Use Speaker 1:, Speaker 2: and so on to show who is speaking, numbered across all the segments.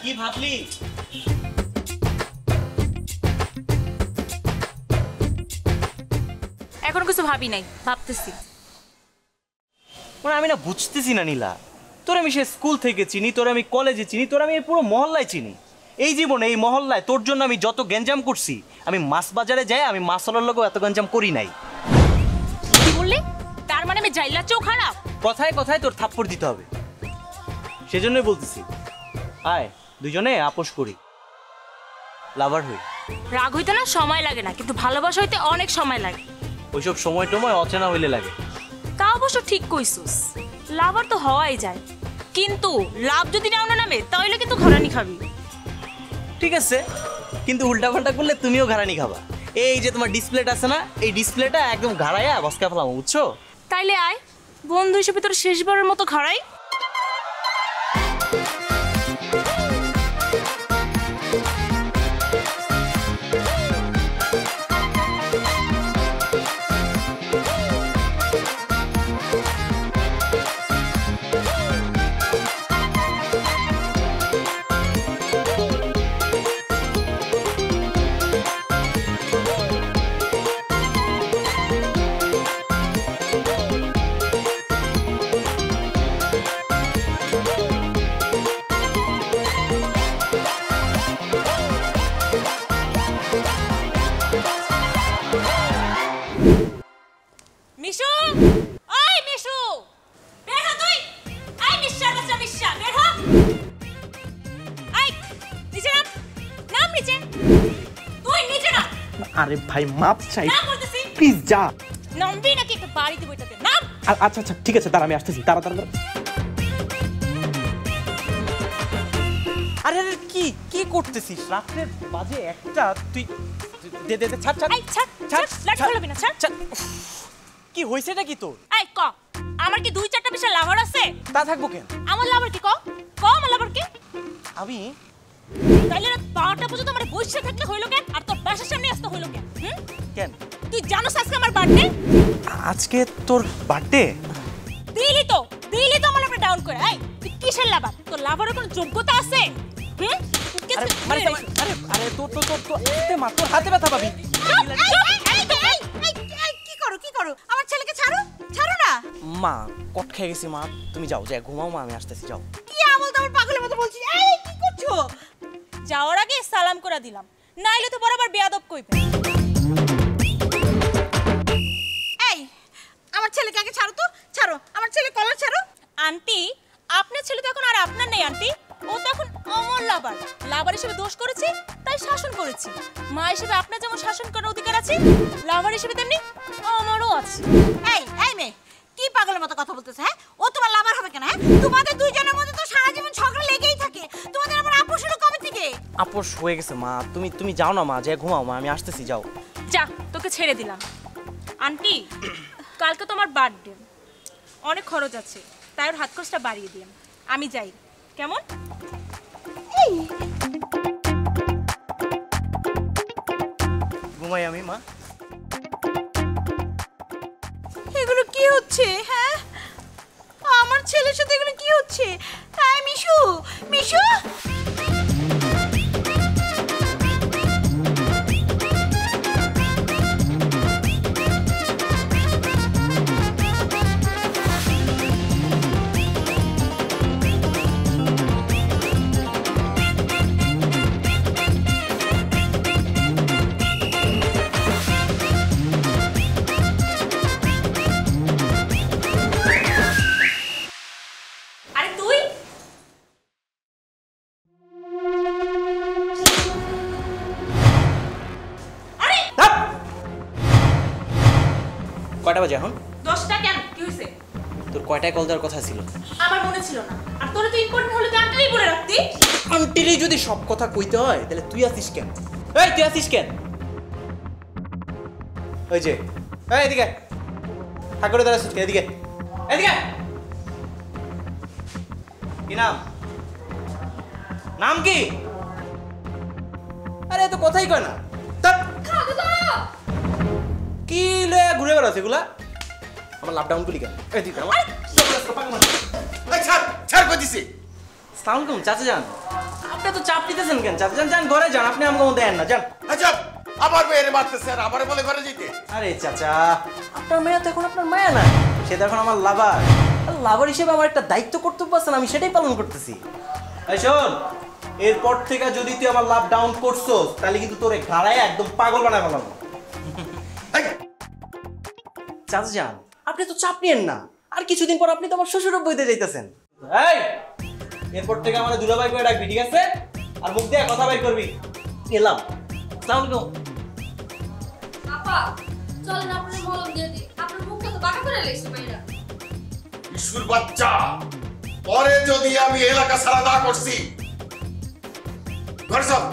Speaker 1: কি ভাবলি?
Speaker 2: এখন কিছু ভাবি নাই, ভাবতেছি।
Speaker 1: আমি না বুঝতেছি না নীলা, তোর আমি সে স্কুল থেকে চিনি, তোর আমি কলেজে চিনি, তোর আমি পুরো মহল্লায় চিনি। এই জীবনে এই মহল্লায় তোর জন্য আমি যত গ্যাঞ্জাম করছি, আমি মাছ বাজারে যাই আমি মাছওয়ালার লোকও এত গ্যাঞ্জাম করি নাই।
Speaker 2: কি বললি? তার মানে আমি জাইলা চোখ খারাপ?
Speaker 1: কথায় কথায় তোর থাপ্পড় দিতে হবে, সেজন্যই বলতেছি আয় দুজনে আপোষ করি, লাভার হই।
Speaker 2: রাগ হইতে না সময় লাগে না, কিন্তু ভালোবাসা হইতে অনেক সময় লাগে।
Speaker 1: ওইসব সময় টময় অচেনা হইলে লাগে।
Speaker 2: তা অবশ্য ঠিক কইছুস, লাভার তো হওয়াই যায়, কিন্তু লাভ যদি নাও না নামে তাহলে কিন্তু ঘরানি খাবি।
Speaker 1: ঠিক আছে, কিন্তু উল্টাপাল্টা করলে তুমিও ঘাড়ানি খাবা। এই যে তোমার ডিসপ্লেটা আছে না, এই ডিসপ্লেটা একদম ঘাড়াইয়া বসকা ফেলাম, বুঝছো?
Speaker 2: তাইলে আয় বন্ধু হিসেবে তোর শেষবারের মতো ঘাড়াই। মিশু, ওই মিশু, বের হ তুই। আই মিশা বাচ্চা মিশা, বের হ। আই নিচে নাম, নাম নিচে। তুই নিচে নাম।
Speaker 3: আরে ভাই মাপ চাই,
Speaker 2: নাম বলতেছি।
Speaker 3: প্লিজ যা।
Speaker 2: নামবি নাকি একটা বাড়ি দিব এটাতে? নাম।
Speaker 3: আচ্ছা আচ্ছা ঠিক আছে, দাঁড়া আমি আসতেছি, তাড়াতাড়ি।
Speaker 1: আরে আরে কি কি করতেছিস? রাত্রে বাজে একটা, তুই দে দে দে, ছাড় ছাড়।
Speaker 2: আই ছাড় ছাড়, লাট ফেলবি না, ছাড়।
Speaker 1: কি হইছেটা কি তোর?
Speaker 2: আই ক, আমার কি দুই চারটা বিশাল লাভার আছে?
Speaker 1: তা থাকবো কেন?
Speaker 2: আমার লাভার কি ক, ক আমার লাভার কি?
Speaker 1: আমি
Speaker 2: তাইলে রাত 12টা পর্যন্ত আমার বসে থাকলে হইলো কেন, আর তোর বাসার সামনে আসতে হইলো কেন?
Speaker 1: কেন?
Speaker 2: তুই জানোস আজকে আমার বার্থডে?
Speaker 1: আজকে তোর বার্থডে?
Speaker 2: দিলি তো আমার লাভার ডাউন করে। এই তুই কিসের লাভার? তোর লাভারের কোনো যোগ্যতা আছে?
Speaker 1: আরে আরে আরে আরে তোর তোর তোর হাতে মাত্র হাতে ব্যথা পাবি।
Speaker 2: কি করো? আমার ছেলেকে ছাড়ো, ছাড়ো না।
Speaker 1: মা কট খেয়ে গেছি মা, তুমি যাও, যা ঘুমাও মা, আমি আসতেছি, যাও।
Speaker 2: কি আমল তোমার পাগলের মতো বলছিস? এই কি করছো? যাওয়ার আগে সালাম করে দিলাম, নাইলে তো বরাবর বেয়াদব কইবে। এই আমার ছেলেকে আগে ছাড়ো তো, ছাড়ো আমার ছেলে কলার ছাড়ো। আন্টি আপনার ছেলে তো এখন আর আপনার নেই আন্টি, ও তো এখন অমর লাভার। লাভার হিসেবে দোষ করেছি তাই শাসন করেছি। মা হিসেবে আপনার যেমন শাসন করার অধিকার আছে, লাভার হিসেবে তেমনি আমারও আছে।
Speaker 4: এই এই মেয়ে কি পাগলের মতো কথা বলতেছ? হ্যাঁ, ও তোমার লাভার হবে কেন? হ্যাঁ, তোমাদের দুইজনের মধ্যে তো সারা জীবন ঝগড়া লেগেই থাকে। তোমাদের আবার আপোষ হলো কবে থেকে?
Speaker 1: আপোষ হয়ে গেছে মা, তুমি তুমি যাও না মা, যা ঘুমাও মা, আমি আসতেছি, যাও।
Speaker 2: যা, তোকে ছেড়ে দিলাম। আন্টি কালকে তোমার বার্থডে, অনেক খরচ আছে, তাই ওর হাত খরচটা বাড়িয়ে দিলাম। আমি যাই, কেমন?
Speaker 1: ঘুমাই আমি মা।
Speaker 4: এগুলো কি হচ্ছে? হ্যাঁ, আমার ছেলের সাথে এগুলো কি হচ্ছে? এই মিশু, মিশু
Speaker 1: কয়টা বাজে এখন?
Speaker 2: 10টা কেন, কি হইছে?
Speaker 1: তোর কয়টায় কল দেওয়ার কথা ছিল?
Speaker 2: আমার মনে ছিল না, আর তোর তো ইম্পর্টেন্ট হলে তো আন্টিই বলে রাখতি।
Speaker 1: আন্টিরে যদি সব কথা কইতে হয় তাহলে তুই আসিস কেন? এই তুই আসিস কেন? ওই যে এই এদিকে ঠাকুরে দাঁড়াচ্ছিস, এদিকে এদিকে। কি নাম? নাম কি? আরে তো কথাই কয় না। কি লয়ে ঘুরে বেড়াচ্ছে এগুলা? আমার লাভ ডাউন গুলি কেন? এদিকে আমার ছাড় ছাড় কই দিছি। আসসালামু আলাইকুম চাচা যান। আপনি তো চাপ দিতেছেন কেন? চাচা যান, যান ঘরে যান, আপনি আমাকে দেন না, যান।
Speaker 5: আচ্ছা আমার মেয়েরে মারতেছে আর আমারে বলে ঘরে যেতে।
Speaker 1: আরে চাচা, আপনার মেয়ে তো এখন আপনার মায়া না, সে তো এখন আমার লাভার। লাভার হিসেবে আমার একটা দায়িত্ব কর্তব্য আছে, আমি সেটাই পালন করতেছি। এই শোন, এরপর থেকে যদি তুই আমার লাভ ডাউন করছস তাহলে কিন্তু তোরে ঘাড়ায় একদম পাগল বানায় ফেলাবো। চাচা যান, আপনি তো চাপ নিয়েন না, আর কিছুদিন পর আপনি তো আমার শ্বশুর বইতে যাইতেছেন। এই, এরপর থেকে আমার দুলাভাই করে ডাকবি, ঠিক আছে? আর মুখ দিয়ে কথা বাইর করবি। গেলাম। আসসালামু আলাইকুম।
Speaker 6: আপা চলেন আপনার মলম দিয়ে দিই, আপনার মুখটা তো বাঁকা করে লেগেছে ভাইরা।
Speaker 5: ঈশ্বর বাচ্চা, পরে যদি আমি এলাকা ছাড়া না করছি ঘরে চল।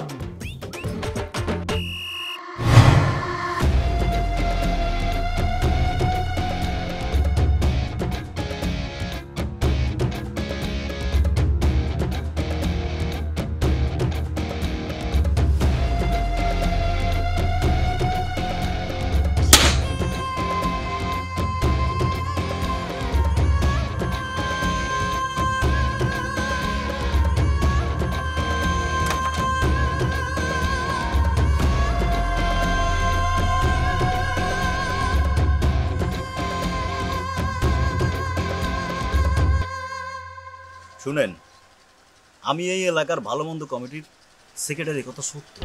Speaker 7: শুনেন, আমি এই এলাকার ভালো মন্দ কমিটির সেক্রেটারি, কথা সত্য,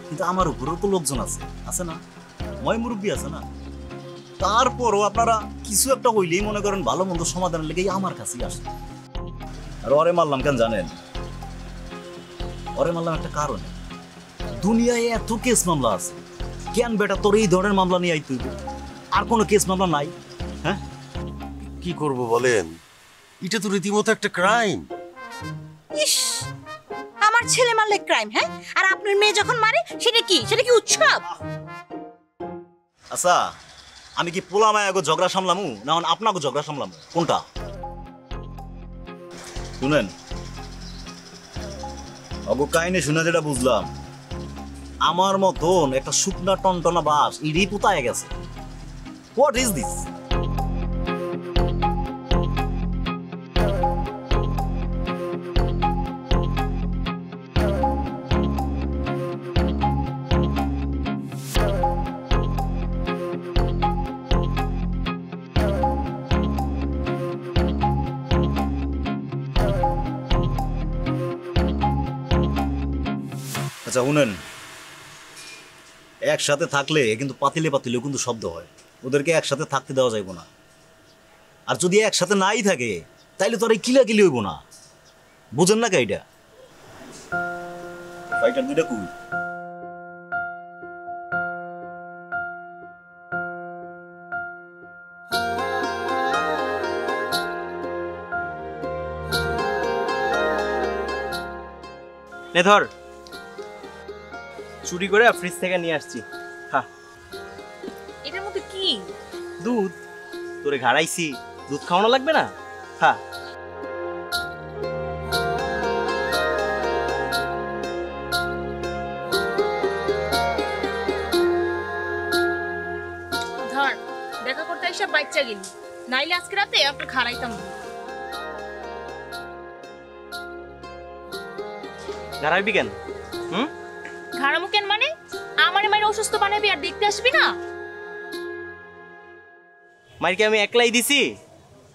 Speaker 7: কিন্তু আমার উপরেও তো লোকজন আছে, আছে না? ময় মুরব্বী আছে না? তারপরও আপনারা কিছু একটা হইলেই মনে করেন ভালো মন্দ সমাধানের লেগেই আমার কাছেই আসে। আর ওরে মারলাম কেন জানেন? ওরে মারলাম একটা কারণে, দুনিয়ায় এত কেস মামলা আছে, কেন বেটা তোর এই ধরনের মামলা নিয়ে আইতে হইব? আর কোনো কেস মামলা নাই? হ্যাঁ,
Speaker 5: কি করব বলেন, এটা তো রীতিমতো একটা ক্রাইম।
Speaker 4: ইস, আমার ছেলে মারলে ক্রাইম, হ্যাঁ? আর আপনার মেয়ে যখন মারে সেটা কি উৎসব?
Speaker 7: আচ্ছা, আমি কি পোলা মায়াগো ঝগড়া সামলামু না আপনাকে ঝগড়া সামলামু, কোনটা? শুনেন, অগো কাহিনী শুনে যেটা বুঝলাম, আমার মতন একটা শুকনা টনটনা বাস ইডি পুতায় গেছে। What is this? আচ্ছা শুনেন, একসাথে থাকলে কিন্তু পাতিলে পাতিলেও কিন্তু শব্দ হয়, ওদেরকে একসাথে থাকতে দেওয়া যাইব না। আর যদি একসাথে নাই থাকে তাইলে তো আর এই কিলাকিলি হইব না, বুঝেন না কাইটা? ফাইটার দুইটা কুই
Speaker 1: নে ধর, চুরি করে ফ্রিজ থেকে নিয়ে আসছি, হ্যাঁ।
Speaker 2: এটার মধ্যে কি?
Speaker 1: দুধ। তোরে ঘাড়াইছি, দুধ খাওয়ানো লাগবে না? হ্যাঁ।
Speaker 2: ধর, দেখা করতে এসে বাচ্চা গেলি, নাইলে আজকে রাতে একটা খাড়াইতাম না।
Speaker 1: ঘাড়াইবি কেন?
Speaker 2: ঘাড়ামু কেন মানে? আমারে মায়ের অসুস্থ বানাবি আর দেখতে আসবি না?
Speaker 1: মাইরকে আমি একলাই দিছি,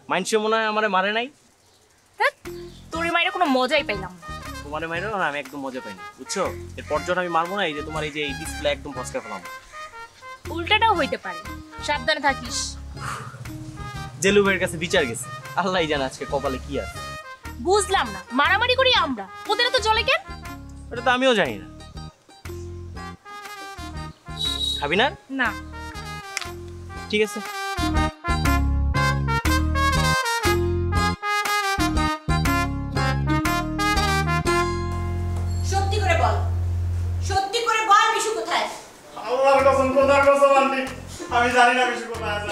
Speaker 1: মাইনসে মনে হয় আমারে মারে নাই।
Speaker 2: তোর মায়ের কোনো মজাই পাইলাম না।
Speaker 1: তোমারে মাইরো না, আমি একদম মজা পাইনি, বুঝছো? এরপর যখন আমি মারবো না, এই যে তোমার এই যে এই ডিসপ্লে একদম ফসকা ফেলাম।
Speaker 2: উল্টাটাও হইতে পারে, সাবধানে থাকিস।
Speaker 1: জেলু ভাইয়ের কাছে বিচার গেছে, আল্লাহই জানে আজকে কপালে কি আছে।
Speaker 2: বুঝলাম না, মারামারি করি আমরা, ওদের তো চলে কেন?
Speaker 1: ওটা তো আমিও জানি না। খাবি না?
Speaker 2: না।
Speaker 1: ঠিক আছে।
Speaker 4: সত্যি করে বল, সত্যি করে বল, বিশু কোথায়?
Speaker 3: আল্লাহর কসম, খোদার কসম আন্টি, আমি জানি না বিশু কোথায় আছে।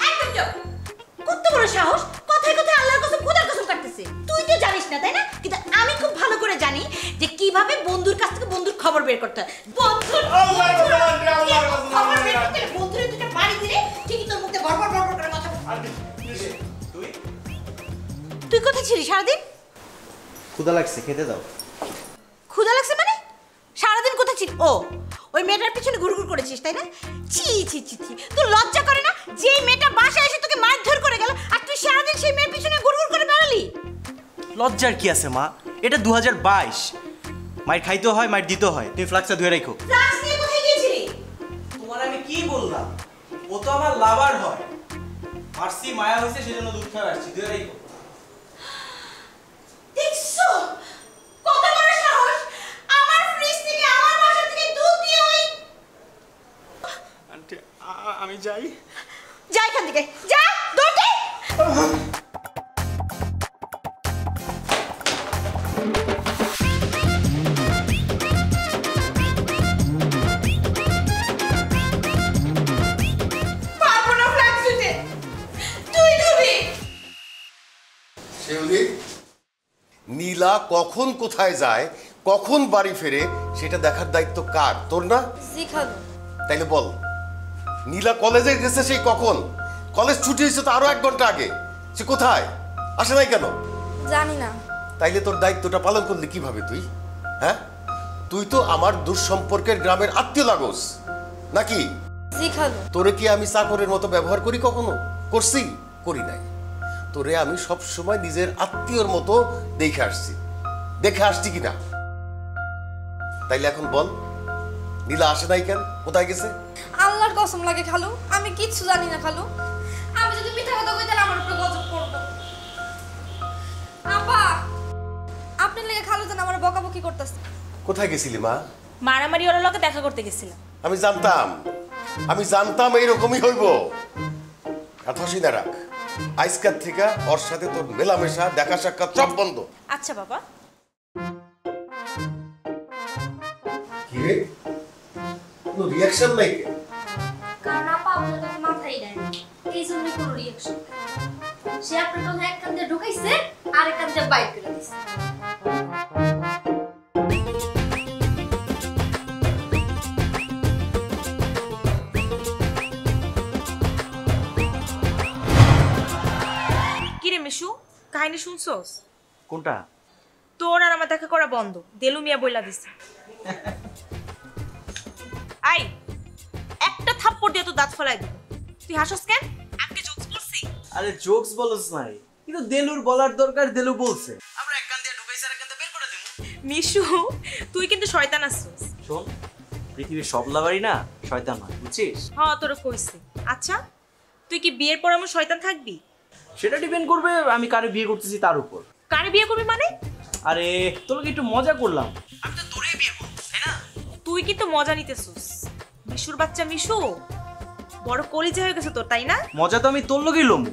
Speaker 4: একদম চুপ। কত বড় সাহস, কথায় কথায় আল্লাহর কসম খোদার কসম কাটতেছে। তুই তো জানিস না, তাই না? কিন্তু আমি খুব ভালো করে জানি যে কিভাবে বন্ধুর কাছ থেকে বন্ধুর খবর বের করতে হয়। বন্ধুর
Speaker 3: আল্লাহর কসম আন্টি, আল্লাহর কসম।
Speaker 4: খবর বের করতে হলে বন্ধুরে দুটো বাড়ি দিলে ঠিকই তোর মুখে বড় বড় করে কথা বলবি।
Speaker 3: Aunty, please.
Speaker 4: তুই কোথায় ছিলি সারাদিন?
Speaker 1: ক্ষুধা লাগছে, খেতে দাও।
Speaker 4: ক্ষুধা লাগছে মানে? সারাদিন কোথায় ছিল? ও ওই মেয়েটার পিছনে ঘুরঘুর করেছিস তাই না? ছি ছি ছি ছি, তুই লজ্জা করে না যে এই মেয়েটা বাসায় এসে তোকে মারধর করে গেল আর তুই সারাদিন সেই মেয়ের পিছনে ঘুরঘুর করে বেড়ালি?
Speaker 1: লজ্জার কি আছে মা? এটা 2022, মাইর খাইতে হয়, মাইর দিতে হয়। তুমি ফ্লাক্সটা ধুয়ে রাখো।
Speaker 4: ফ্লাক্স নিয়ে কোথায় গিয়েছিলি?
Speaker 1: তোমার আমি কি বললাম? ও তো আমার লাভার হয়। মারসি মায়া হয়েছে সেজন্য দুধ খাওয়া আসছি, ধুয়ে রাখো।
Speaker 4: দেখছো কত বড় সাহস, আমার ফ্রিজ থেকে আমার বাসা থেকে দুধ দিয়ে ওই
Speaker 3: আন্টি আমি যাই।
Speaker 4: যা এখান থেকে, যা দৌড়ে। পারবো না ফ্ল্যাক্স দিতে, তুই ধুবি।
Speaker 5: শিউলি, নীলা কখন কোথায় যায়, কখন বাড়ি ফেরে, সেটা দেখার দায়িত্ব কার? তোর না?
Speaker 6: জি খালু।
Speaker 5: তাইলে বল, নীলা কলেজে গেছে সেই কখন? কলেজ ছুটি হয়েছে তো আরো 1 ঘন্টা আগে। সে কোথায়? আসে নাই কেন?
Speaker 6: জানি না।
Speaker 5: তাইলে তোর দায়িত্বটা পালন করলি কিভাবে তুই? হ্যাঁ, তুই তো আমার দুঃসম্পর্কের গ্রামের আত্মীয় লাগোস নাকি?
Speaker 6: জি খালু।
Speaker 5: তোরে কি আমি চাকরের মতো ব্যবহার করি কখনো? করছি? করি নাই। তোরে আমি সব সময় নিজের আত্মীয়র মতো দেখে আসছি কিনা? তাইলে এখন বল, নীলা আসে নাই কেন? কোথায় গেছে?
Speaker 6: আল্লাহর কসম লাগে খালু, আমি কিচ্ছু জানি না খালু। আমি যদি মিথ্যা কথা কই তাহলে আমার উপরে গজব পড়বে। আপা, আপনার লেগে খালু যেন আমার বকাবকি করতেছে।
Speaker 5: কোথায় গেছিলি মা?
Speaker 2: মারামারি ওর লোকে দেখা করতে গেছিলাম।
Speaker 5: আমি জানতাম এইরকমই হইব। কথা শুনে রাখ, আজকাল থেকে ওর সাথে তোর মেলামেশা, দেখা সাক্ষাৎ সব বন্ধ।
Speaker 2: আচ্ছা বাবা।
Speaker 5: কি রে, কোনো রিয়াকশন নাই কেন?
Speaker 6: কারণ আপা আপনার কথা মাথায় দেয় না, এই জন্যই কোনো রিয়াকশন। সে আপনার কথা এক কান দিয়ে ঢুকাইছে আর এক কান দিয়ে বাইর করে দিছে।
Speaker 2: কিরে মিশু, কাহিনী শুনছস?
Speaker 1: কোনটা?
Speaker 2: তোর আর আমার দেখা করা বন্ধ, দেলু মিয়া বইলা দিছে। আই একটা থাপ্পড় দিয়ে তো দাঁত ফলাই দিব। তুই হাসস কেন? আজকে জোকস করছি।
Speaker 1: আরে জোকস বলছ নাই, কিন্তু দেলুর বলার দরকার, দেলু বলছে। আমরা এক কান দিয়ে ঢুকাইছি আর এক কান দিয়ে বের করে দেবো।
Speaker 2: মিশু তুই কিন্তু শয়তান আছিস।
Speaker 1: শোন, পৃথিবীর সব লাভারই না শয়তান হয়, বুঝছিস?
Speaker 2: হ্যাঁ তোরে কইছি। আচ্ছা তুই কি বিয়ের পর আমার শয়তান থাকবি?
Speaker 1: সেটা ডিপেন্ড করবে আমি কারে বিয়ে করতেছি তার উপর।
Speaker 2: কারে বিয়ে করবি মানে?
Speaker 1: আরে তোকে একটু মজা করলাম, আমি তো তোরেই বিয়ে করব, তাই না?
Speaker 2: তুই কিন্তু মজা নিতেছিস। মিশুর বাচ্চা মিশু বড় কলিজা হয়ে গেছে তোর, তাই না?
Speaker 1: মজা তো আমি তোর লগেই লম।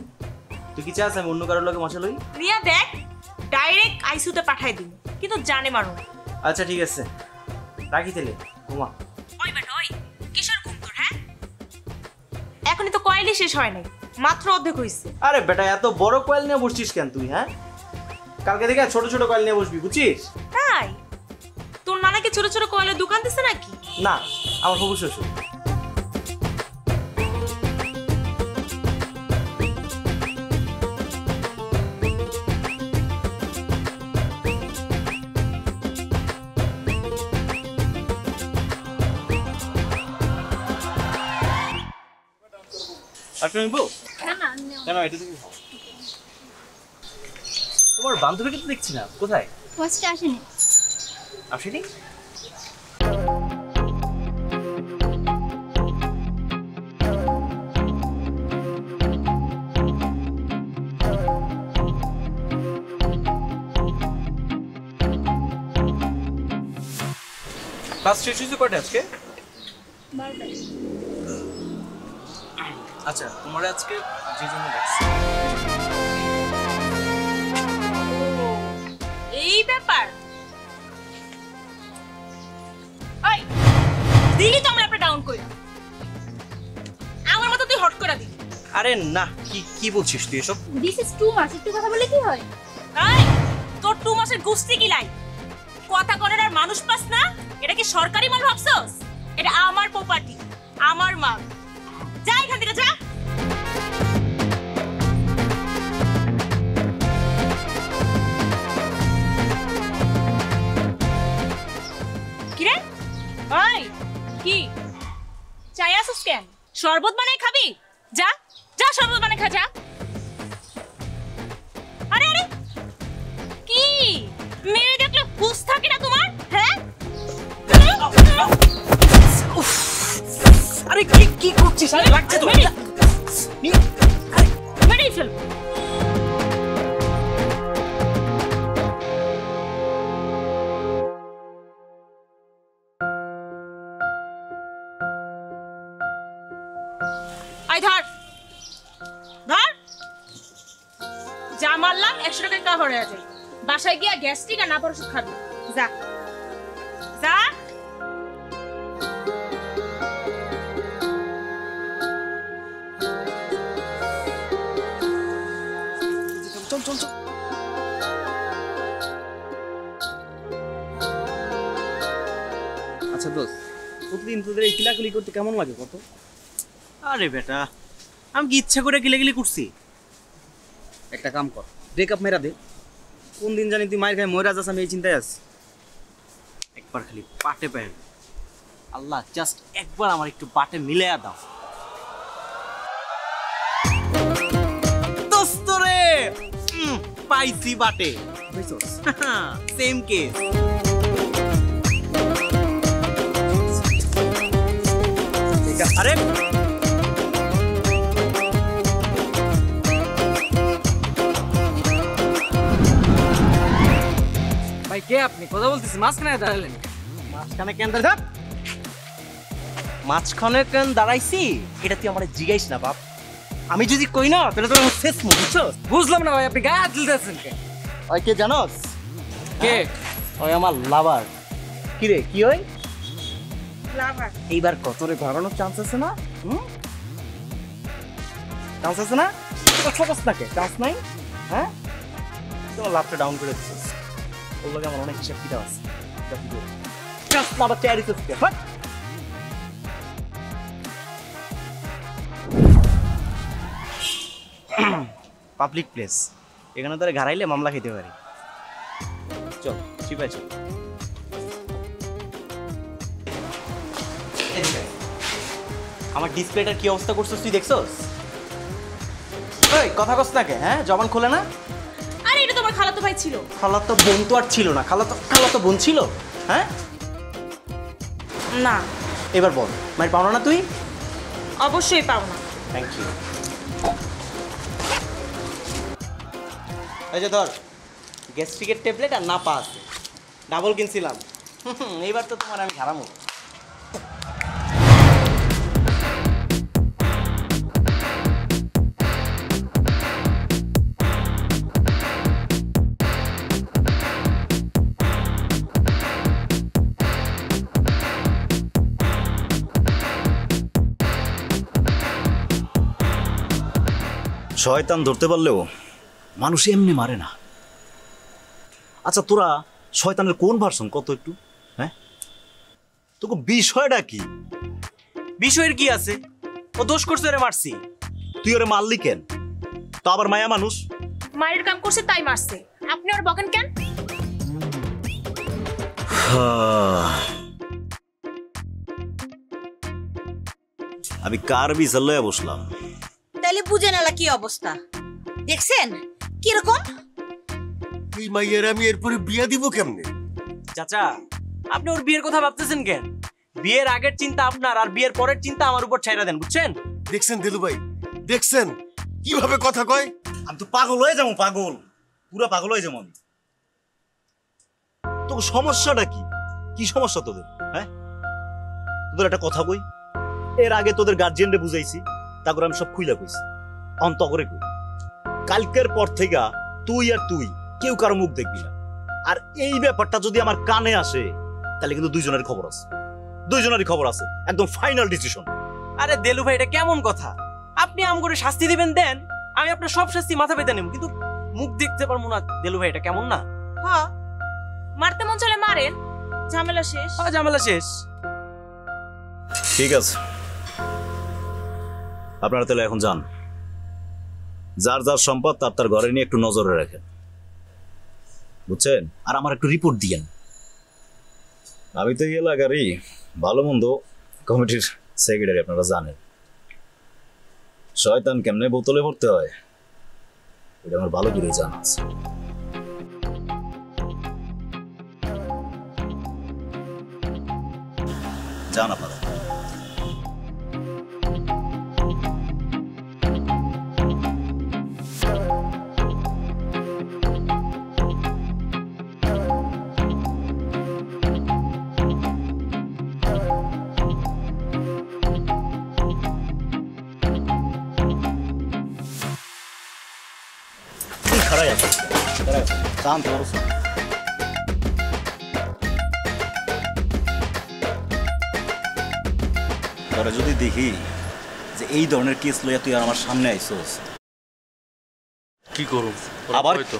Speaker 1: তুই কি চাস আমি অন্য কারোর লগে মজা লই?
Speaker 2: নিয়া দেখ, ডাইরেক্ট আইসিইউতে পাঠাই দিন, কিন্তু জানে মারো।
Speaker 1: আচ্ছা ঠিক আছে, রাখি তাহলে, ঘুমা।
Speaker 2: ওই বেটা ওই, কিসের ঘুম তোর? হ্যাঁ এখনই তো কয়েলই শেষ হয় নাই, মাত্র অর্ধেক হইছে।
Speaker 1: আরে বেটা এত বড় কয়েল নিয়ে বসছিস কেন তুই? হ্যাঁ, কালকে থেকে ছোট ছোট কয়েল নিয়ে বসবি, বুঝছিস?
Speaker 2: তাই তোর নানাকে ছোট ছোট কয়েলের দোকান দিছে নাকি?
Speaker 1: না, আমার হবু শ্বশুর। আপনি বউ কেন এটা দেখি? তোমার বান্ধবীকে তো দেখছি না, কোথায়?
Speaker 6: ফার্স্টে আসেনি।
Speaker 1: আসেনি? ক্লাস শেষ হয়েছে কয়টা আজকে? আচ্ছা, তোমার আজকে যে জন্য ডাকছি।
Speaker 2: এই ব্যাপার। ওই দিলি তো আমরা ডাউন করি, আমার মতো তুই হট করে দিবি।
Speaker 1: আরে না, কি কি বলছিস তুই এসব?
Speaker 6: দিস ইজ টু মাচ, একটু কথা বলে কি হয়?
Speaker 2: এই তোর 2 মাসের গুস্তি কি লাই? কথা করার আর মানুষ পাস না? এটা কি সরকারি মাল ভাবছস? এটা আমার প্রপার্টি, আমার মাল। যা এখান থেকে যা। কেন? শরবত বানাই খাবি? যা যা শরবত বানাই খা যা। আরে আরে কি মেয়ে দেখলে হুঁশ থাকে না তোমার? হ্যাঁ
Speaker 1: আরে কি কি করছিস? আরে লাগছে তো।
Speaker 2: মেরেই ফেলবো। আই ধর ধর, যা মারলাম 100 টাকায় কভার হয়ে যায়। বাসায় গিয়া গ্যাস্ট্রিক আর না পার ওষুধ খাবি। যা যা।
Speaker 1: চল চল চল।
Speaker 8: আচ্ছা দোস্ত, প্রতিদিন তোদের এই কিলাকুলি করতে কেমন লাগে কত?
Speaker 1: আরে বেটা, আমি কি ইচ্ছা করে গিলেগিলি করছি?
Speaker 8: একটা কাম কর, ব্রেকআপ মেরা দে। কোন দিন জানি তুই মায়ের খায় ময়রা যাস, আমি এই চিন্তায় আছি।
Speaker 1: একবার খালি পাটে পেন, আল্লাহ জাস্ট একবার আমার একটু পাটে মিলাইয়া দাও। দোস্ত রে, পাইছি বাটে। Same case. আরে
Speaker 8: ভাই কে আপনি? কথা বলতেছি, মাঝখানে দাঁড়ালেন।
Speaker 1: মাঝখানে কেন দাঁড়া? মাঝখানে কেন দাঁড়াইছি এটা তুই আমার জিগাইস না বাপ। আমি যদি কই না তাহলে তো শেষ মুখ, বুঝছো?
Speaker 8: বুঝলাম না ভাই, আপনি গায়ে হাত দিতেছেন কে?
Speaker 1: ওই কে জানোস?
Speaker 8: কে?
Speaker 1: ওই আমার লাভার। কি রে, কি ওই
Speaker 2: লাভার?
Speaker 1: এইবার কত রে ধরানোর চান্স আছে না? চান্স আছে না? ফোকাস থাকে, চান্স নাই। হ্যাঁ, তোমার লাভটা ডাউন করে দিচ্ছিস। ওর লগে আমার অনেক হিসাব কিতাব আছে। জাস্ট না বাচ্চা এরিস থেকে বাট পাবলিক প্লেস, এখানে তোরে ঘাড়াইলে মামলা খেতে পারি। চল চিপা চল। আমার ডিসপ্লেটার কি অবস্থা করছিস তুই দেখছস? ওই কথা কস না কে? হ্যাঁ, জবান খোলে না।
Speaker 2: আরে এটা তোমার খালাতো ভাই ছিল।
Speaker 1: খালাতো বোন তো আর ছিল না। খালাতো বোন ছিল। হ্যাঁ
Speaker 2: না,
Speaker 1: এবার বল, মায়ের পাওনা না তুই?
Speaker 2: অবশ্যই পাও না।
Speaker 1: Thank you. এই যে ধর, গ্যাস্ট্রিকের ট্যাবলেট আর না পা আছে, ডাবল কিনছিলাম। এইবার তো তোমার আমি হারামো।
Speaker 7: শয়তান ধরতে পারলেও মানুষ এমনি মারে না। আচ্ছা তোরা শয়তানের কোন ভার্সন কত একটু? হ্যাঁ, তোকে বিষয়টা কি?
Speaker 1: বিষয়ের কি আছে? ও দোষ করছে রে, মারছি।
Speaker 7: তুই ওরে মারলি কেন? তো আবার মায়া মানুষ।
Speaker 2: মায়ের কাম করছে তাই মারছে, আপনি ওর বকেন কেন?
Speaker 7: আমি কার বিচার লইয়া বসলাম।
Speaker 4: তাইলে বুঝেন আলা কি অবস্থা দেখছেন কিরকম?
Speaker 5: এই মাইয়ার আমি এরপরে বিয়া দিব কেমনে?
Speaker 1: চাচা, আপনি ওর বিয়ের কথা ভাবতেছেন কেন? বিয়ের আগের চিন্তা আপনার, আর বিয়ের পরের চিন্তা আমার উপর ছাইরা দেন, বুঝছেন?
Speaker 5: দেখছেন দিলু ভাই, দেখছেন কিভাবে কথা কয়?
Speaker 7: আমি তো পাগল হয়ে যাবো, পাগল, পুরা পাগল হয়ে যাবো আমি। তোর সমস্যাটা কি? কি সমস্যা তোদের? হ্যাঁ, তোদের একটা কথা কই, এর আগে তোদের গার্জিয়ানরে বুঝাইছি, তারপর আমি সব খুইলা কইছি, অন্ত করে কই, কালকের পর থেকে তুই আর তুই কেউ কারো মুখ দেখবি না। আর এই ব্যাপারটা যদি আমার কানে আসে তাহলে কিন্তু দুইজনের খবর আছে, দুইজনেরই খবর আছে, একদম ফাইনাল ডিসিশন।
Speaker 1: আরে দেলু ভাই, এটা কেমন কথা? আপনি আম করে শাস্তি দিবেন দেন, আমি আপনার সব শাস্তি মাথা পেতে নেব, কিন্তু মুখ দেখতে পারবো না। দেলু ভাই, এটা কেমন না?
Speaker 2: হ্যাঁ, মারতে মন চলে মারেন, ঝামেলা শেষ।
Speaker 1: ঝামেলা শেষ।
Speaker 7: ঠিক আছে, আপনারা তাহলে এখন যান, যার যার সম্পদ তার তার ঘরে নিয়ে একটু নজরে রাখেন, বুঝছেন? আর আমার একটু রিপোর্ট দিয়েন। আমি তো এই এলাকারই ভালো মন্দ কমিটির সেক্রেটারি আপনারা জানেন শয়তান কেমনে বোতলে ভরতে হয় এটা আমার ভালো করে জানা আছে। জানা পারে খারাই আছে শান্ত করছো তোরা যদি দেখি যে এই ধরনের কেস লইয়া তুই আর আমার সামনে আইসোস
Speaker 3: কি করুম
Speaker 7: আবার
Speaker 3: হয়তো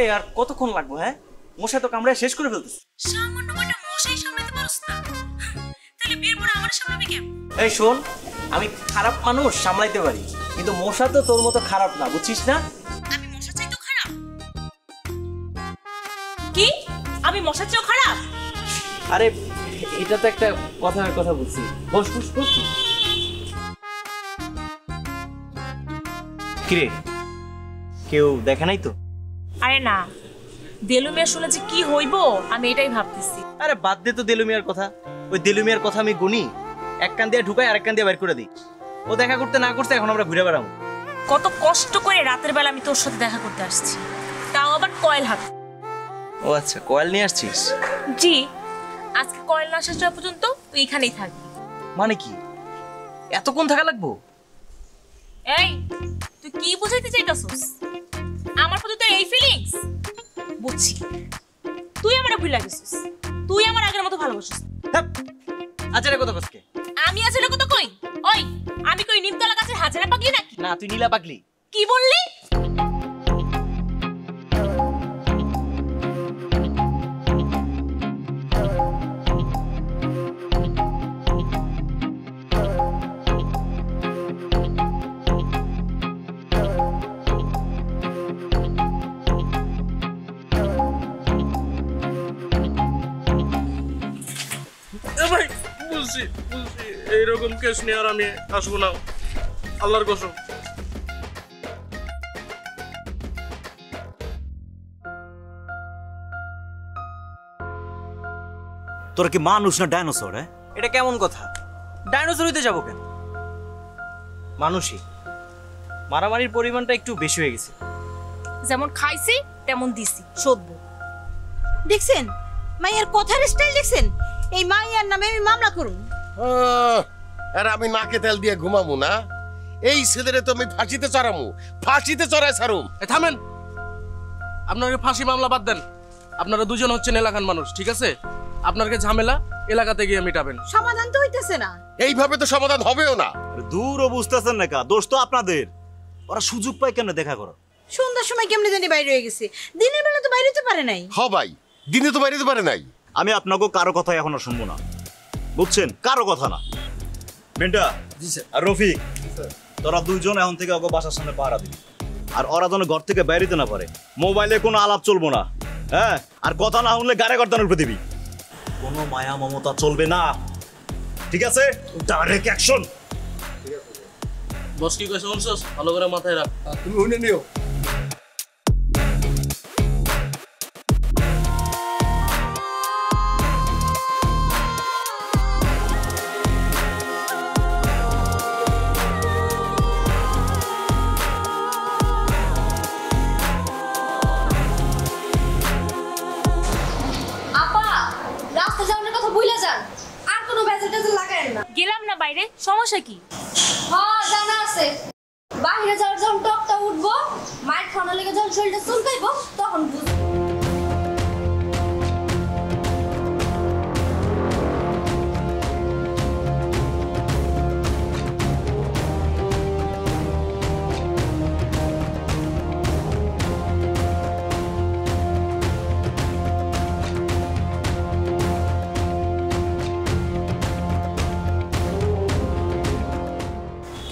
Speaker 1: এই আর কতক্ষণ লাগবে? হ্যাঁ, মশা তো কামড়ায় শেষ করে ফেলতেছে।
Speaker 2: সামান্য কটা মশাই সামলাতে পারছ না, তাহলে বিয়ের পর আমার সামলাবি কেমন?
Speaker 1: এই শোন, আমি খারাপ মানুষ সামলাইতে পারি, কিন্তু মশা তো তোর মতো খারাপ না, বুঝছিস না?
Speaker 2: আমি মশা চাই তো খারাপ? কি আমি মশা চাইও খারাপ?
Speaker 1: আরে এটা তো একটা কথা বলছি। বস বস বস। কিরে, কেউ দেখে নাই তো?
Speaker 2: আরে না, দেলুমিয়া শুনে যে কি হইব আমি এটাই ভাবতেছি।
Speaker 1: আরে বাদ দে তো দেলুমিয়ার কথা। ওই দেলুমিয়ার কথা আমি গুনি, এক কান দিয়ে ঢুকাই আরেক কান দিয়ে বাইর করে দিই। ও দেখা করতে না করতে এখন আমরা ঘুরে বেড়াবো।
Speaker 2: কত কষ্ট করে রাতের বেলা আমি তোর সাথে দেখা করতে আসছি, তাও আবার কয়েল হাত।
Speaker 1: ও আচ্ছা, কয়েল নিয়ে আসছিস?
Speaker 2: জি, আজকে কয়েল না শেষ হওয়া পর্যন্ত তুই এখানেই থাকবি।
Speaker 1: মানে কি, এতক্ষণ থাকা লাগবো?
Speaker 2: এই তুই কি বুঝাইতে চাইতাছস? আমার প্রতি তোর এই ফিলিংস বুঝছি। তুই আমারে ভুলে গেছিস, তুই আমার আগের মতো ভালোবাসিস।
Speaker 1: আচারে কথা কসকে?
Speaker 2: আমি আসলে কত কই? ওই আমি কই নিমতলা গাছের হাজারা পাগলি নাকি?
Speaker 1: না, তুই নীলা পাগলি।
Speaker 2: কি বললি?
Speaker 3: ভাই বুঝছি এইরকম কেস নিয়ে আর আমি আসবো না, আল্লাহর কসম।
Speaker 7: তোরা কি মানুষ না ডাইনোসর? হ্যাঁ,
Speaker 1: এটা কেমন কথা? ডাইনোসর হইতে যাবো কেন? মানুষই। মারামারির পরিমাণটা একটু বেশি হয়ে গেছে।
Speaker 2: যেমন খাইছি তেমন দিছি, সদ্য।
Speaker 4: দেখছেন মাইয়ার কথার স্টাইল দেখছেন? এই মাইয়ার নামে আমি মামলা করুন।
Speaker 5: আর আমি নাকে তেল দিয়ে ঘুমামু না? এই ছেলেরে তো আমি ফাঁসিতে চড়ামু, ফাঁসিতে চড়াই ছাড়ুম।
Speaker 3: থামেন, আপনাকে ফাঁসি মামলা বাদ দেন। আপনারা দুজন হচ্ছেন এলাকার মানুষ, ঠিক আছে? আপনাকে ঝামেলা এলাকাতে গিয়ে মিটাবেন।
Speaker 4: সমাধান তো হইতেছে না।
Speaker 5: এইভাবে তো সমাধান হবেও না।
Speaker 7: দূরও বুঝতেছেন না কা, দোষ তো আপনাদের। ওরা সুযোগ পায় কেন দেখা করো?
Speaker 4: সন্ধ্যার সময় কেমনে জানি বাইরে হয়ে গেছে, দিনের বেলা তো বাইরে হতে পারে নাই।
Speaker 5: হ ভাই, দিনে তো বাইরে পারে নাই।
Speaker 7: আমি আপনাকে কারো কথা এখন আর শুনবো না, বুঝছেন? কারো কথা না। বেন্টা আর রফিক, তোরা দুইজন এখন থেকে ওকে বাসার সামনে পাহারা দিবি। আর ওরা যেন ঘর থেকে বাইরেতে না পারে। মোবাইলে কোনো আলাপ চলবো না, হ্যাঁ? আর কথা না শুনলে গাড়ে গর্দানের উপরে দিবি। কোনো মায়া মমতা চলবে না, ঠিক আছে? Direct action.
Speaker 3: বস কি কইছে শুনছস? ভালো করে মাথায় রাখ।
Speaker 5: তুমি শুনে নিও।
Speaker 6: আপা রাস্তা যাওয়ার কথা ভুলে যান, আর কোনো ভেজাল টেজাল লাগায়েন না।
Speaker 2: গেলাম না বাইরে, সমস্যা কি?
Speaker 6: হ্যাঁ জানা আছে, বাইরে যাওয়ার যখন টকটা উঠবো, মায়ের খাওয়ানোর লেগে যখন শরীরটা চুলকাইবো তখন বুঝবো।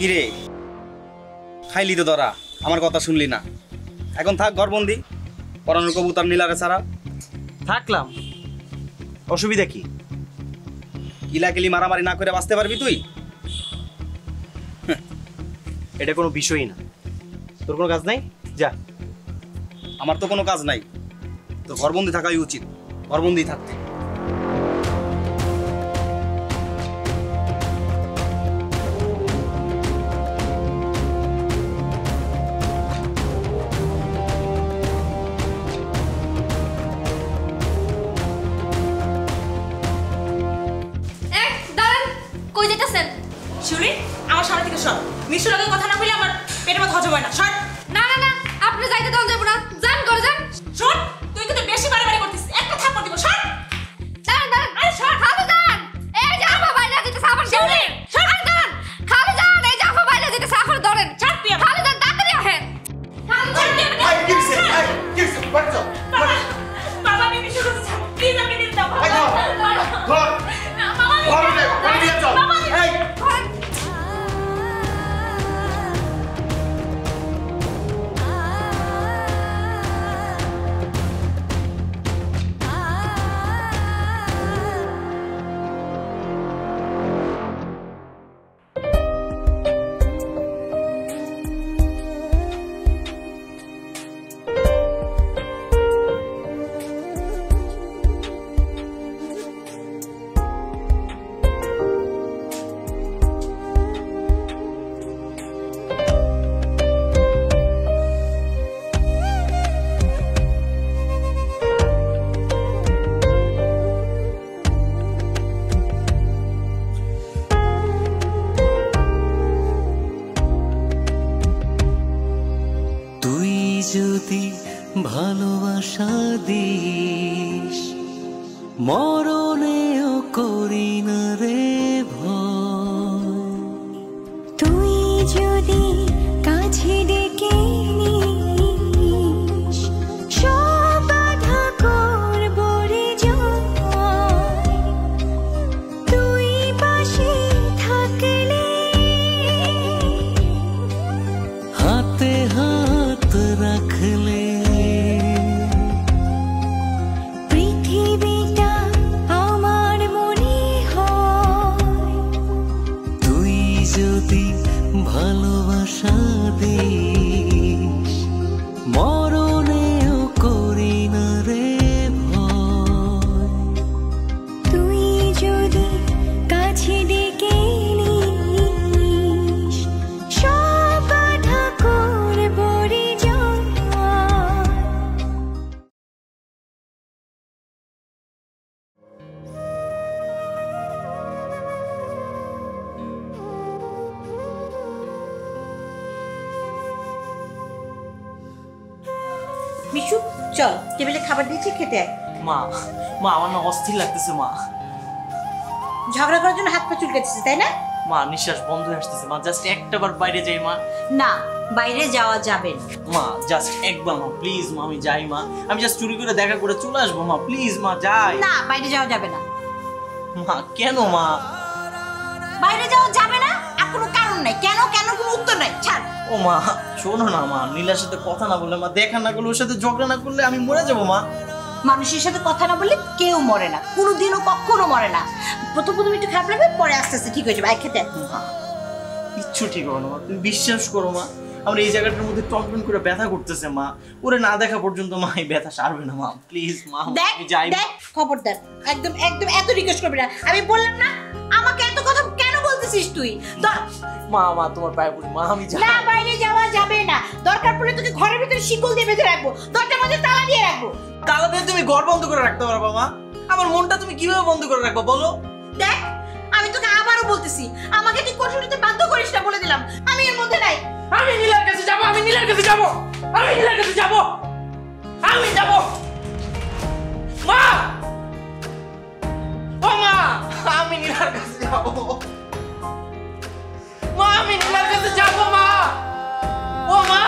Speaker 8: কিরে খাইলি তো ধরা, আমার কথা শুনলি না। এখন থাক ঘরবন্দি, পরানোর কবুতর নীলারে ছাড়া।
Speaker 1: থাকলাম, অসুবিধা কি?
Speaker 8: কিলাকিলি মারামারি না করে বাঁচতে পারবি তুই?
Speaker 1: এটা কোনো বিষয়ই না। তোর কোনো কাজ নাই, যা।
Speaker 8: আমার তো কোনো কাজ নাই, তোর ঘরবন্দি থাকাই উচিত, ঘরবন্দি থাকতে।
Speaker 6: দাঁড়ান, কই যেতেছেন?
Speaker 2: শিউলি, আমার সামনে থেকে সর। মিশুর লগে কথা না বলে আমার পেটের মধ্যে হজম হয় না। সর।
Speaker 6: না না না, আপনি যাইতে দাও যাবো না, যান ঘরে যান।
Speaker 2: সর, তুই কিন্তু বেশি বাড়াবাড়ি করতেছিস। একটা থাপ্পড় দিব। সর।
Speaker 6: দাঁড়ান দাঁড়ান, আরে সর, খালু যান। এই যে আফা বাইরে যেতেছে, আবার শিউলি সর। আরে দাঁড়ান, খালু যান, এই যে আফা বাইরে যেতেছে, আফা ধরেন।
Speaker 2: ছাড় তুই আমার।
Speaker 6: খালু যান, তাড়াতাড়ি আসেন। খালু যান,
Speaker 2: বাবা, বাবা, আমি মিশুর কাছে যাবো। প্লিজ আমাকে দিন দাও। বাবা,
Speaker 9: যদি ভালোবাসা দিস মরণেও করি না রে ভয়।
Speaker 10: তুই যদি কাছে ডেকে নিস সব বাধা করব রে জয়। তুই পাশে থাকলে
Speaker 9: হাতে হাত রাখলে
Speaker 10: পৃথিবীটা আমার মনে হয়।
Speaker 9: তুই যদি ভালোবাসা দিস মরণেও করি না রে ভয়।
Speaker 10: তুই যদি কাছে ডেকে নিস সব বাধা করব রে জয়।
Speaker 4: মিশু, চল, টেবিলে খাবার দিয়েছি, খেতে আয়।
Speaker 1: মা, মা আমার না অস্থির লাগতেছে মা।
Speaker 4: ঝগড়া করার জন্য হাত পা চুলকাচ্ছিস, তাই না?
Speaker 1: মা নিঃশ্বাস বন্ধ হয়ে আসতেছে মা, জাস্ট একটা বার বাইরে যাই মা।
Speaker 4: না, বাইরে যাওয়া যাবে না।
Speaker 1: মা জাস্ট একবার মা, প্লিজ মা, আমি যাই মা। আমি জাস্ট চুরি করে দেখা করে চলে আসবো মা, প্লিজ মা, যাই।
Speaker 4: না, বাইরে যাওয়া যাবে না।
Speaker 1: মা কেন মা?
Speaker 4: বাইরে যাওয়া যাবে না আর কোনো কারণ নাই। কেন কেন কোনো উত্তর নাই, ছাড়।
Speaker 1: ও মা শোনো না মা, নীলার সাথে কথা না বললে, মা দেখা না করলে, ওর সাথে ঝগড়া না করলে আমি মরে যাবো মা।
Speaker 4: মানুষের সাথে কথা না বললে কেউ মরে না, কোনোদিনও কখনো মরে না। প্রথম প্রথম একটু খারাপ লাগবে, পরে আস্তে আস্তে ঠিক হয়ে যাবে। আয় খেতে আয়।
Speaker 1: মা কিচ্ছু ঠিক হবে না মা, তুমি বিশ্বাস করো মা। আমার এই জায়গাটার মধ্যে টনটন করে ব্যথা করতেছে মা, ওরে না দেখা পর্যন্ত মা এই ব্যথা সারবে না মা, প্লিজ মা।
Speaker 4: দেখ
Speaker 1: আমি যাই মা।
Speaker 4: দেখ, খবরদার, একদম একদম এত রিকোয়েস্ট করবি না। আমি বললাম না, আমাকে এত কথা কেন বলতেছিস তুই?
Speaker 1: মা মা তোমার পায়ে পড়ি মা, আমি যাই।
Speaker 4: না, বাইরে যাওয়া যাবে না। দরকার পড়লে তোকে ঘরের ভিতরে শিকল দিয়ে বেঁধে রাখবো, দরজার মধ্যে তালা দিয়ে রাখবো।
Speaker 1: তালা দিয়ে তুমি ঘর বন্ধ করে রাখতে পারবা মা? আমার মনটা তুমি কিভাবে বন্ধ করে রাখবো বলো?
Speaker 4: দেখ, আমি তোকে আবারও বলতেছি, আমাকে তুই কঠোরতে বাধ্য করিস না, বলে দিলাম। আমি এর মধ্যে নাই।
Speaker 3: আমি নীলার কাছে যাব, আমি নীলার কাছে যাব, আমি নীলার কাছে যাব, আমি যাব। মা, ও মা, আমি নীলার কাছে যাব। মা, আমি নীলার কাছে যাব। মা, ও মা।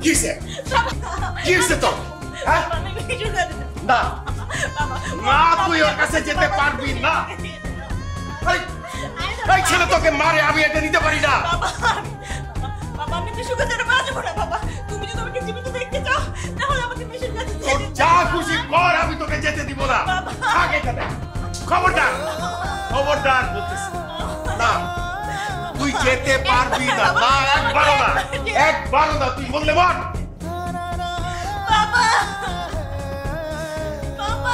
Speaker 5: কিসে কিসে তো হ্যাঁ না না তুই ওর কাছে যেতে পারবি না এই ছেলে তোকে মারে আমি এটা নিতে পারি না
Speaker 2: বাবা আমি মিশুর কাছে বাঁচবো না বাবা তুমি যদি আমাকে জীবিত দেখতে চাও তাহলে আমাকে মিশুর কাছে
Speaker 5: তোর যা খুশি কর আমি তোকে যেতে দিব না আগে যেতে খবরদার খবরদার বলতেছি না তুই যেতে পারবি না না একবারও না তুই বললে বল
Speaker 2: বাবা বাবা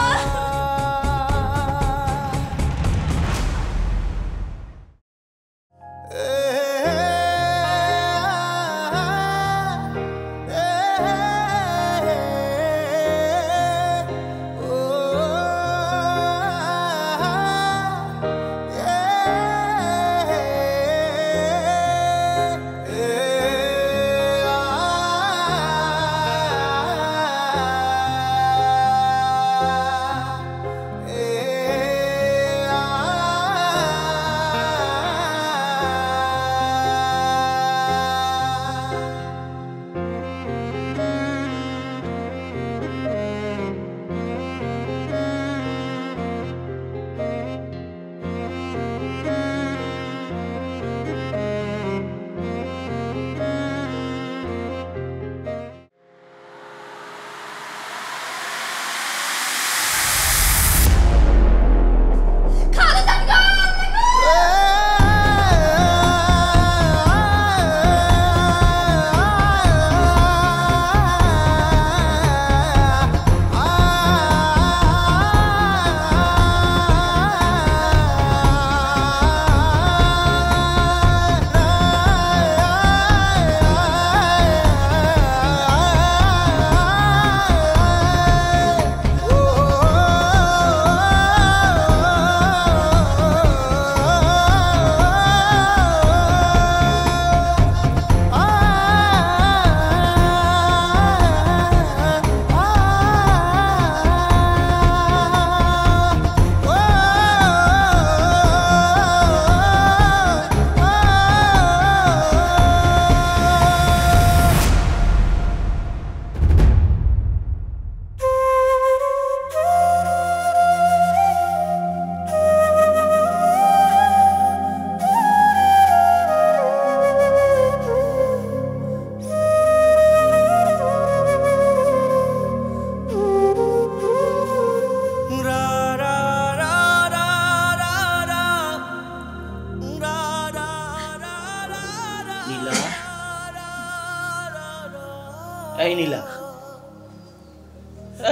Speaker 1: এই নীলা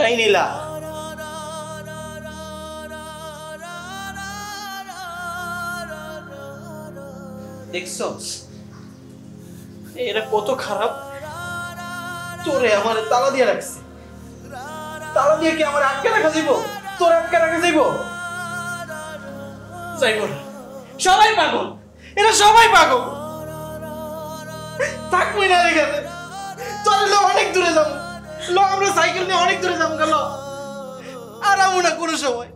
Speaker 1: এই নীলা দেখছস এরা কত খারাপ তোরে আমার তালা দিয়ে রাখছে তালা দিয়ে কি আমার আটকে রাখা যাইব তোর আটকে রাখা যাইব যাইব না সবাই পাগল এরা সবাই পাগল থাকবই না এখানে চলো অনেক দূরে যাবো লো আমরা সাইকেল নিয়ে অনেক দূরে যাবো গেল আর আমু না কোনো সময়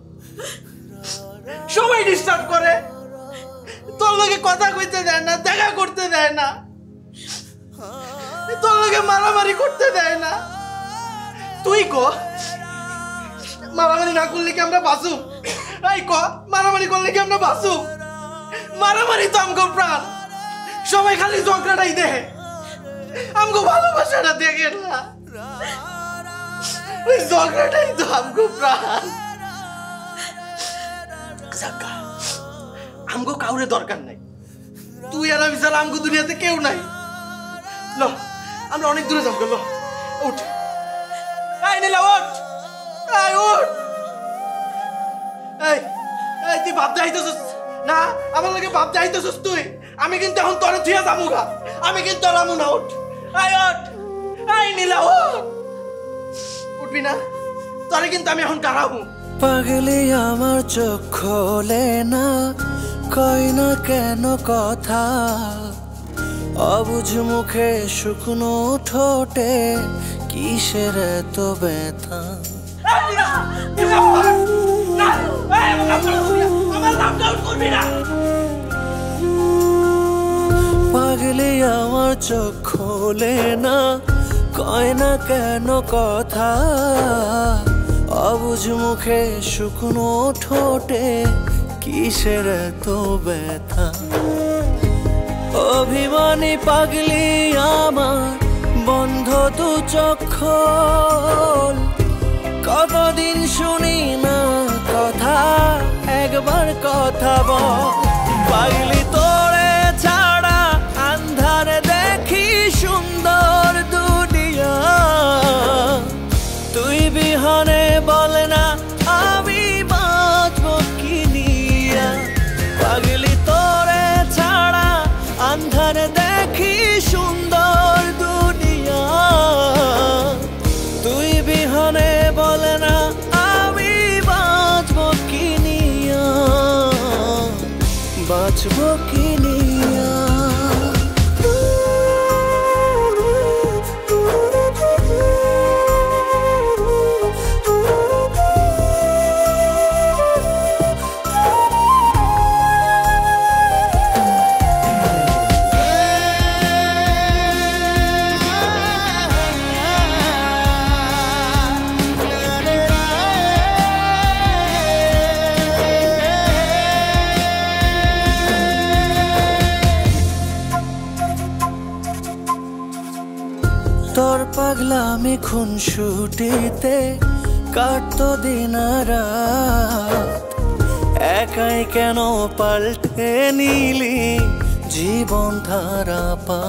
Speaker 1: সবাই ডিস্টার্ব করে তোর লগে কথা কইতে দেয় না দেখা করতে দেয় না তোর লগে মারামারি করতে দেয় না তুই ক মারামারি না করলে কি আমরা বাঁচু এই ক মারামারি করলে কি আমরা বাঁচু মারামারি তো আমগো প্রাণ সবাই খালি ঝগড়াটাই দেখে আমগো ভালোবাসাটা দেখে না ওই ঝগড়াটাই তো আমগো প্রাণ সাকা আমগো কাউরে দরকার নাই তুই আর আমি ছাড়া আমগো দুনিয়াতে কেউ নাই লো আমরা অনেক দূরে যাবো লো উঠ এই নীলা উঠ এই উঠ এই এই তুই ভাবতে আইতেছিস না আমার লাগে ভাবতে আইতেছিস তুই আমি কিন্তু এখন তোর থিয়া যাবো গা আমি কিন্তু আর আমু না উঠ এই উঠ এই নীলা উঠ উঠবি না তোরে কিন্তু আমি এখন কারাবো
Speaker 9: পাগলি আমার চোখ খোলে না কই না কেন কথা অবুঝ মুখে শুকনো ঠোঁটে কিসের এত ব্যথা পাগলি আমার চোখ খোলে না কয় না কেন কথা, অবুঝ মুখে শুকনো ঠোঁটে কিসের এত ব্যথা। অভিমানী পাগলি আমার বন্ধ দু চক্ষু, কতদিন শুনি না কথা, একবার কথা বল। পাগলি তোরে ছাড়া আন্ধারে দেখি সুন্দর দুনিয়া, তুই বিহনে বল না আমি বাঁচব কি নিয়া। পাগলি তোরে ছাড়া আন্ধারে দেখি সুন্দর দুনিয়া, তুই বিহনে বল না আমি বাঁচব কি নিয়া, বাঁচব কি নিয়া। তোর পাগলামি খুনসুটিতে কাটতো দিন রাত, একাই কেন পাল্টে নিলি জীবন ধারা পা।